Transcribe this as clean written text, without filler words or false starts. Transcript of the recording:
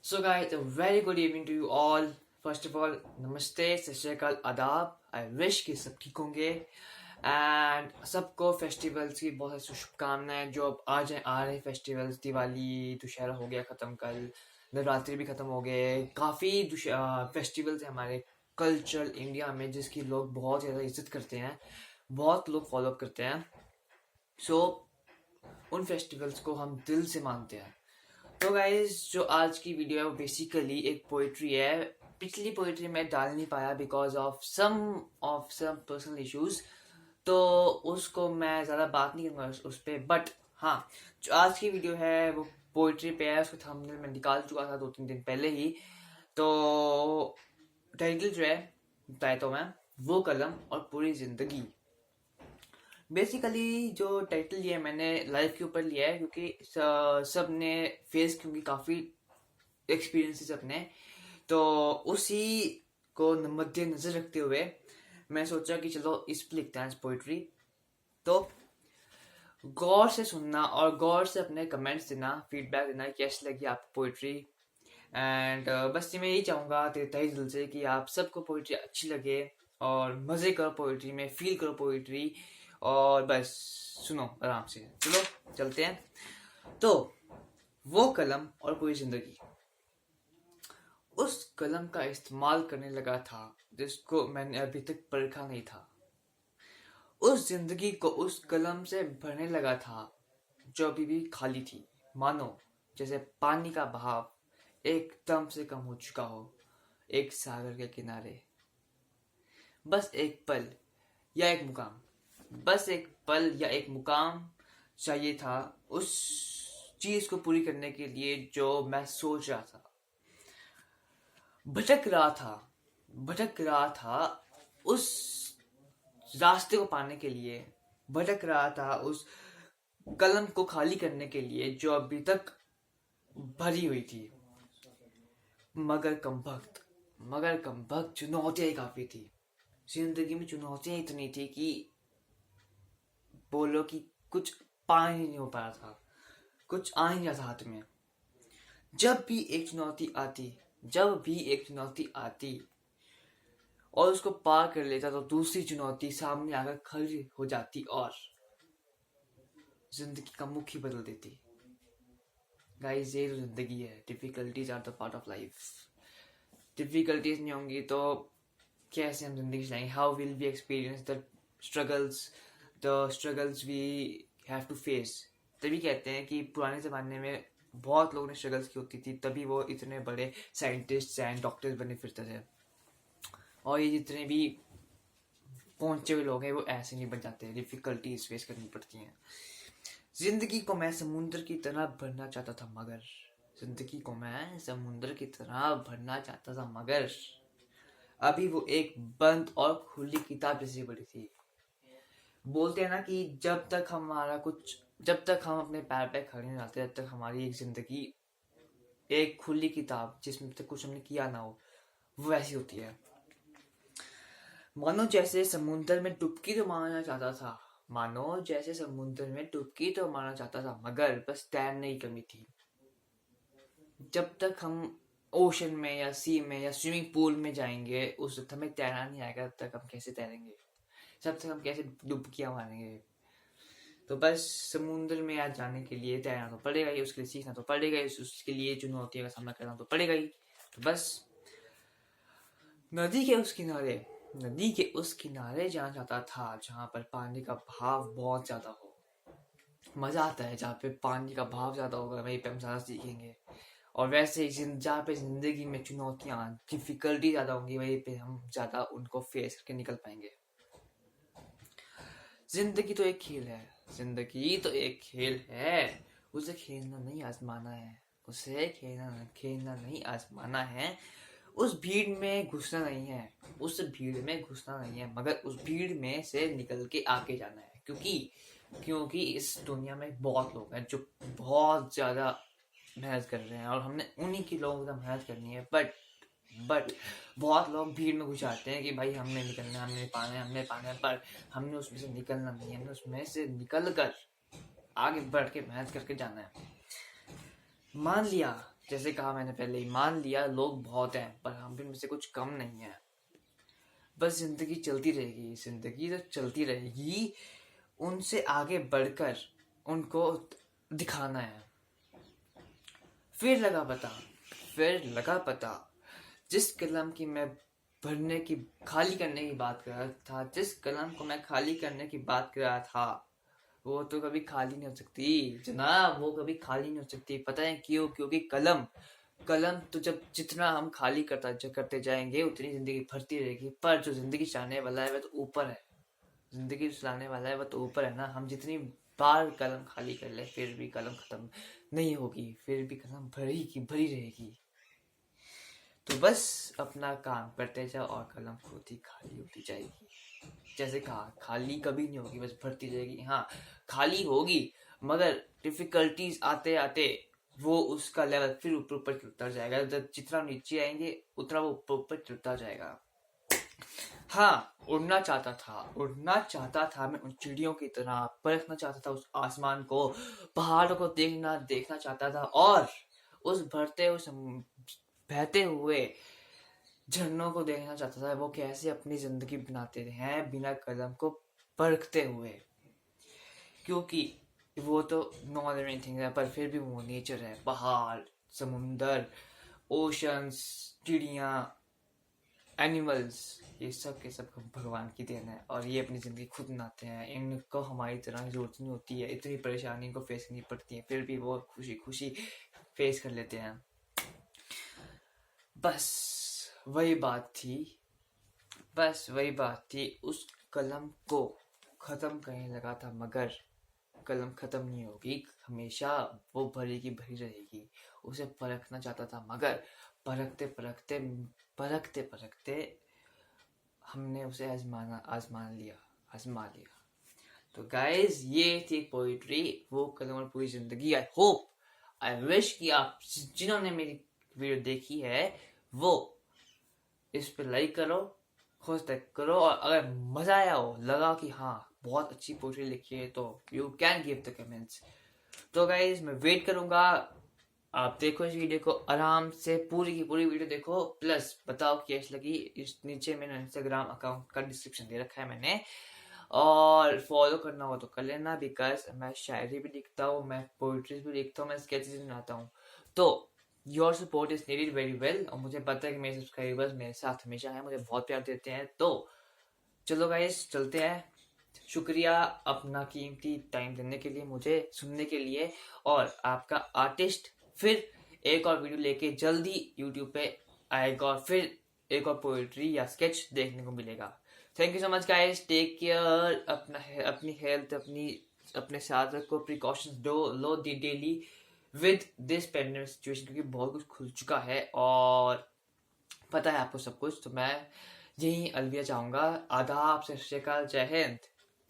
So guys, a very good evening to you all. First of all, नमस्ते, सत श्री अकाल, आदाब. आई विश कि सब ठीक होंगे एंड सबको फेस्टिवल्स की बहुत सारी शुभकामनाएं. जो अब आ रहे फेस्टिवल्स, दिवाली, दुशहरा हो गया ख़त्म कल, नवरात्रि भी ख़त्म हो गए. काफ़ी फेस्टिवल्स हैं हमारे कल्चरल इंडिया में जिसकी लोग बहुत ज़्यादा इज्जत करते हैं, बहुत लोग फॉलो अप करते हैं. सो उन फेस्टिवल्स को हम दिल से मानते हैं. तो गाइज, जो आज की वीडियो है वो बेसिकली एक पोइट्री है. पिछली पोइट्री मैं डाल नहीं पाया because of some personal issues, तो उसको मैं ज़्यादा बात नहीं करूँगा उस पर. बट हाँ, जो आज की वीडियो है वो पोइट्री पे है. उसको थंबनेल मैं निकाल चुका था 2-3 दिन पहले ही. तो टाइटल जो है बताया तो मैं, वो कलम और पूरी जिंदगी. बेसिकली जो टाइटल लिया है मैंने लाइफ के ऊपर लिया है, क्योंकि सब ने फेस, क्योंकि काफ़ी एक्सपीरियंसेस अपने, तो उसी को मद्देनजर रखते हुए मैं सोचा कि चलो इस पर लिखते हैं पोइट्री. तो गौर से सुनना और गौर से अपने कमेंट्स देना, फीडबैक देना कैसी लगी आपको पोइट्री. एंड बस मैं यही चाहूँगा तहे दिल से कि आप सबको पोइट्री अच्छी लगे और मज़े करो पोइट्री में, फील करो पोइट्री, और बस सुनो आराम से. चलो चलते हैं. तो वो कलम और पूरी जिंदगी. उस कलम का इस्तेमाल करने लगा था जिसको मैंने अभी तक परखा नहीं था. उस जिंदगी को उस कलम से भरने लगा था जो अभी भी खाली थी, मानो जैसे पानी का बहाव एकदम से कम हो चुका हो एक सागर के किनारे. बस एक पल या एक मुकाम, बस एक पल या एक मुकाम चाहिए था उस चीज को पूरी करने के लिए जो मैं सोच रहा था. भटक रहा था उस रास्ते को पाने के लिए. भटक रहा था उस कलम को खाली करने के लिए जो अभी तक भरी हुई थी. मगर कमबख्त चुनौतियां ही काफी थी. जिंदगी में चुनौतियां इतनी थी कि बोलो कि कुछ पा ही नहीं हो पा रहा था, कुछ आ ही नहीं रहा था हाथ में. जब भी एक चुनौती आती और उसको पार कर लेता तो दूसरी चुनौती सामने आकर खड़ी हो जाती और जिंदगी का मुख ही बदल देती. गाइस, ये तो जिंदगी है. Difficulties are the part of life. Difficulties नहीं होंगी तो कैसे हम जिंदगी चलाएंगे? How will we experience the struggles we have to face. तभी कहते हैं कि पुराने ज़माने में बहुत लोगों ने स्ट्रगल्स की होती थी, तभी वो इतने बड़े साइंटिस्ट एंड डॉक्टर्स बने फिरते थे. और ये जितने भी पहुंचे हुए लोग हैं वो ऐसे नहीं बन जाते, डिफिकल्टीज फेस करनी पड़ती हैं. जिंदगी को मैं समुद्र की तरह भरना चाहता था मगर अभी वो एक बंद और खुली किताब जैसी बड़ी थी. बोलते हैं ना कि जब तक हम अपने पैर पे खड़े नहीं रहते, तब तक हमारी एक जिंदगी एक खुली किताब जिसमें तक कुछ हमने किया ना हो, वो वैसी होती है. मानो जैसे समुद्र में डुबकी तो मारना चाहता था मगर बस तैरने की कमी थी. जब तक हम ओशन में या सी में या स्विमिंग पूल में जाएंगे उस वक्त हमें तैरना नहीं आएगा, तब तक हम कैसे तैरेंगे, तब तक हम कैसे डुबकियां मारेंगे. तो बस समुद्र में आज जाने के लिए तैरना तो पड़ेगा ही, उसके लिए सीखना तो पड़ेगा ही, उसके लिए चुनौतियों का सामना करना तो पड़ेगा ही. तो बस नदी के उस किनारे जाना चाहता था जहाँ पर पानी का बहाव बहुत ज्यादा हो. मजा आता है जहाँ पे पानी का बहाव ज्यादा होगा, वहीं पे हम ज्यादा सीखेंगे. और वैसे ही जहाँ पे जिंदगी में चुनौतियां, डिफिकल्टी ज्यादा होंगी, वहीं पे हम ज्यादा उनको फेस करके निकल पाएंगे. जिंदगी तो एक खेल है. उसे खेलना नहीं आजमाना है. उस भीड़ में घुसना नहीं है, मगर उस भीड़ में से निकल के आगे जाना है. क्योंकि इस दुनिया में बहुत लोग हैं जो बहुत ज्यादा मेहनत कर रहे हैं और हमने उन्हीं के लोगों की मेहनत करनी है. बट बहुत लोग भीड़ में घुस जाते हैं कि भाई हमने निकलना, हमने पाना है, पर हमने उसमें से निकलना नहीं है. हमने उसमें से निकल कर आगे बढ़ के मेहनत करके जाना है. मान लिया जैसे कहा मैंने पहले ही, मान लिया लोग बहुत हैं पर हम भी में से कुछ कम नहीं है। बस जिंदगी चलती रहेगी, जिंदगी तो चलती रहेगी, उनसे आगे बढ़कर उनको दिखाना है। फिर लगा पता जिस कलम की मैं भरने की खाली करने की बात कर रहा था, जिस कलम को मैं खाली करने की बात कर रहा था, वो तो कभी खाली नहीं हो सकती जनाब, वो कभी खाली नहीं हो सकती। पता है क्यों? क्योंकि कलम तो जब जितना हम खाली करते जाएंगे उतनी जिंदगी भरती रहेगी। पर जो जिंदगी चलाने वाला है वह तो ऊपर है, जिंदगी चलाने वाला है वह तो ऊपर है ना। हम जितनी बार कलम खाली कर ले फिर भी कलम खत्म नहीं होगी, फिर भी कलम भरी की भरी रहेगी। तो बस अपना काम करते जाओ और कलम खुद ही खाली होती जाएगी। जैसे कहा, खाली कभी नहीं होगी, बस भरती रहेगी। हाँ, खाली होगी मगर डिफिकल्टीज आते आते वो उसका लेवल फिर ऊपर ऊपर चलता जाएगा। जब जितना नीचे आएंगे उतना वो ऊपर ऊपर चलता जाएगा। हाँ, उड़ना चाहता था मैं उन चिड़ियों की तरह, परखना चाहता था उस आसमान को, पहाड़ों को देखना चाहता था, और उस बहते हुए झरनों को देखना चाहता था, वो कैसे अपनी जिंदगी बनाते हैं बिना कलम को परखते हुए। क्योंकि वो तो नॉन लिविंग थिंग है, पर फिर भी वो नेचर है। पहाड़, समुंदर, ओशंस, चिड़िया, एनिमल्स, ये सब के सब भगवान की देन है, और ये अपनी जिंदगी खुद बनाते हैं। इनको हमारी तरह जरूरत नहीं होती है, इतनी परेशानी इनको फेस करनी पड़ती है, फिर भी वो खुशी खुशी फेस कर लेते हैं। बस वही बात थी, उस कलम को खत्म करने लगा था मगर कलम खत्म नहीं होगी, हमेशा वो भरी की भरी रहेगी। उसे परखना चाहता था मगर परखते परखते हमने उसे आजमा लिया। तो गाइज, ये थी पोइट्री, वो कलम और पूरी जिंदगी। आई विश कि आप जिन्होंने मेरी वीडियो देखी है वो इस पे लाइक करो, खुद तक करो, और अगर मजा आया हो, लगा कि हाँ बहुत अच्छी पोइट्री लिखी है, तो you can give the comments. तो गाइज, मैं वेट करूंगा, आप देखो इस वीडियो को आराम से, पूरी की पूरी वीडियो देखो, प्लस बताओ कैसी लगी। इस नीचे मैंने इंस्टाग्राम अकाउंट का डिस्क्रिप्शन दे रखा है मैंने, और फॉलो करना हो तो कर लेना, बिकॉज मैं शायरी भी लिखता हूँ, मैं पोइट्रीज भी लिखता हूँ, मैं स्केचेस भी बनाता हूँ। तो your support is needed very well, और मुझे पता है कि मेरे सब्सक्राइबर्स मेरे साथ हमेशा हैं, मुझे बहुत प्यार देते हैं। तो चलो गाइस, चलते हैं। शुक्रिया अपना कीमती टाइम देने के लिए, मुझे सुनने के लिए, और आपका आर्टिस्ट फिर एक और वीडियो लेके जल्दी यूट्यूब पे आएगा, और फिर एक और पोएट्री या स्केच देखने को मिलेगा। Thank you so much guys, take care, अपनी हेल्थ अपने साथ रखो, प्रिकॉशंस लो daily with this pandemic situation, क्योंकि बहुत कुछ खुल चुका है और पता है आपको सब कुछ। तो मैं यही अलविदा चाहूंगा। आदाब, सत श्री अकाल, जय हिंद।